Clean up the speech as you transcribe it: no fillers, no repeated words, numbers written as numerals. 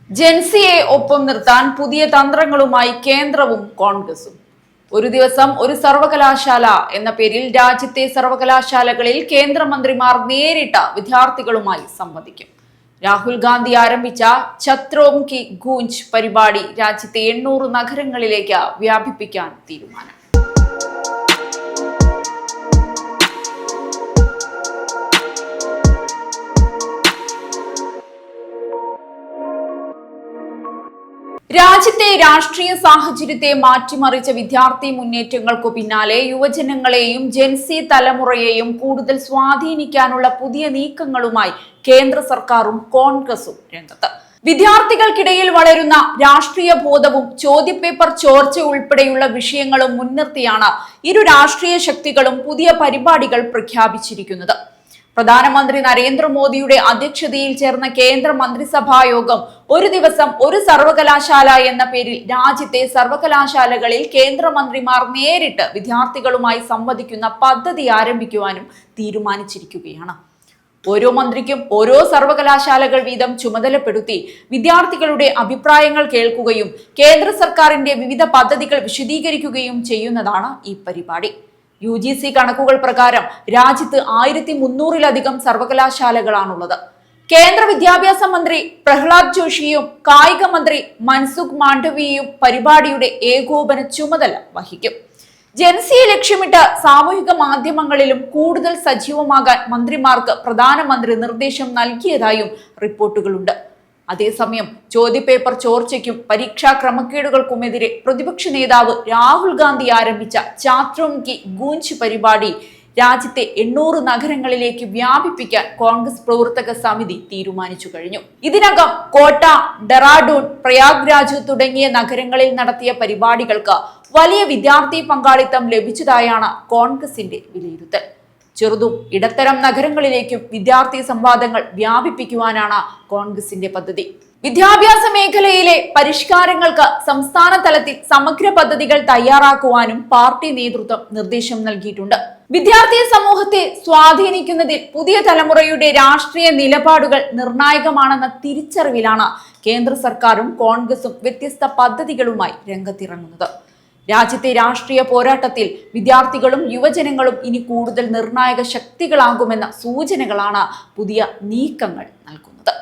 ജൻസിയെ ഒപ്പം നിർത്താൻ പുതിയ തന്ത്രങ്ങളുമായി കേന്ദ്രവും കോൺഗ്രസും. ഒരു ദിവസം ഒരു സർവകലാശാല എന്ന പേരിൽ രാജ്യത്തെ സർവകലാശാലകളിൽ കേന്ദ്രമന്ത്രിമാർ നേരിട്ട് വിദ്യാർത്ഥികളുമായി സംവദിക്കും. രാഹുൽ ഗാന്ധി ആരംഭിച്ച ഛത്രോം കി ഗൂഞ്ച് പരിപാടി രാജ്യത്തെ 800 നഗരങ്ങളിലേക്ക് വ്യാപിപ്പിക്കാൻ തീരുമാനം. രാജ്യത്തെ രാഷ്ട്രീയ സാഹചര്യത്തെ മാറ്റിമറിച്ച വിദ്യാർത്ഥി മുന്നേറ്റങ്ങൾക്കു പിന്നാലെ യുവജനങ്ങളെയും ജെൻസി തലമുറയെയും കൂടുതൽ സ്വാധീനിക്കാനുള്ള പുതിയ നീക്കങ്ങളുമായി കേന്ദ്ര സർക്കാരും കോൺഗ്രസും രംഗത്ത്. വിദ്യാർത്ഥികൾക്കിടയിൽ വളരുന്ന രാഷ്ട്രീയ ബോധവും ചോദ്യപേപ്പർ ചോർച്ച ഉൾപ്പെടെയുള്ള വിഷയങ്ങളും മുൻനിർത്തിയാണ് ഇരു രാഷ്ട്രീയ ശക്തികളും പുതിയ പരിപാടികൾ പ്രഖ്യാപിച്ചിരിക്കുന്നത്. പ്രധാനമന്ത്രി നരേന്ദ്രമോദിയുടെ അധ്യക്ഷതയിൽ ചേർന്ന കേന്ദ്ര മന്ത്രിസഭാ യോഗം ഒരു ദിവസം ഒരു സർവകലാശാല എന്ന പേരിൽ രാജ്യത്തെ സർവകലാശാലകളിൽ കേന്ദ്രമന്ത്രിമാർ നേരിട്ട് വിദ്യാർത്ഥികളുമായി സംവദിക്കുന്ന പദ്ധതി ആരംഭിക്കുവാനും തീരുമാനിച്ചിരിക്കുകയാണ്. ഓരോ മന്ത്രിക്കും ഓരോ സർവകലാശാലകൾ വീതം ചുമതലപ്പെടുത്തി വിദ്യാർത്ഥികളുടെ അഭിപ്രായങ്ങൾ കേൾക്കുകയും കേന്ദ്ര സർക്കാരിന്റെ വിവിധ പദ്ധതികൾ വിശദീകരിക്കുകയും ചെയ്യുന്നതാണ് ഈ പരിപാടി. UGC കണക്കുകൾ പ്രകാരം രാജ്യത്ത് 1300-ലധികം സർവകലാശാലകളാണുള്ളത്. കേന്ദ്ര വിദ്യാഭ്യാസ മന്ത്രി പ്രഹ്ലാദ് ജോഷിയും കായിക മന്ത്രി മൻസുഖ് മാണ്ഡവ്യയും പരിപാടിയുടെ ഏകോപന ചുമതല വഹിക്കും. ജൻസിയെ ലക്ഷ്യമിട്ട് സാമൂഹിക മാധ്യമങ്ങളിലും കൂടുതൽ സജീവമാകാൻ മന്ത്രിമാർക്ക് പ്രധാനമന്ത്രി നിർദ്ദേശം നൽകിയതായും റിപ്പോർട്ടുകളുണ്ട്. അതേസമയം ചോദ്യപേപ്പർ ചോർച്ചയ്ക്കും പരീക്ഷാ ക്രമക്കേടുകൾക്കുമെതിരെ പ്രതിപക്ഷ നേതാവ് രാഹുൽ ഗാന്ധി ആരംഭിച്ച ഛാത്രോം കി ഗൂഞ്ച് പരിപാടി രാജ്യത്തെ 800 നഗരങ്ങളിലേക്ക് വ്യാപിപ്പിക്കാൻ കോൺഗ്രസ് പ്രവർത്തക സമിതി തീരുമാനിച്ചു കഴിഞ്ഞു. ഇതിനകം കോട്ട, ഡെറാഡൂൺ, പ്രയാഗ്രാജ് തുടങ്ങിയ നഗരങ്ങളിൽ നടത്തിയ പരിപാടികൾക്ക് വലിയ വിദ്യാർത്ഥി പങ്കാളിത്തം ലഭിച്ചതായാണ് കോൺഗ്രസിന്റെ വിലയിരുത്തൽ. ചെറുതും ഇടത്തരം നഗരങ്ങളിലേക്കും വിദ്യാർത്ഥി സംവാദങ്ങൾ വ്യാപിപ്പിക്കുവാനാണ് കോൺഗ്രസിന്റെ പദ്ധതി. വിദ്യാഭ്യാസ മേഖലയിലെ പരിഷ്കാരങ്ങൾക്ക് സംസ്ഥാന തലത്തിൽ സമഗ്ര പദ്ധതികൾ തയ്യാറാക്കുവാനും പാർട്ടി നേതൃത്വം നിർദ്ദേശം നൽകിയിട്ടുണ്ട്. വിദ്യാർത്ഥി സമൂഹത്തെ സ്വാധീനിക്കുന്നതിൽ പുതിയ തലമുറയുടെ രാഷ്ട്രീയ നിലപാടുകൾ നിർണായകമാണെന്ന തിരിച്ചറിവിലാണ് കേന്ദ്ര സർക്കാരും കോൺഗ്രസും വ്യത്യസ്ത പദ്ധതികളുമായി രംഗത്തിറങ്ങുന്നത്. രാജ്യത്തെ രാഷ്ട്രീയ പോരാട്ടത്തിൽ വിദ്യാർത്ഥികളും യുവജനങ്ങളും ഇനി കൂടുതൽ നിർണായക ശക്തികളാകുമെന്ന സൂചനകളാണ് പുതിയ നീക്കങ്ങൾ നൽകുന്നത്.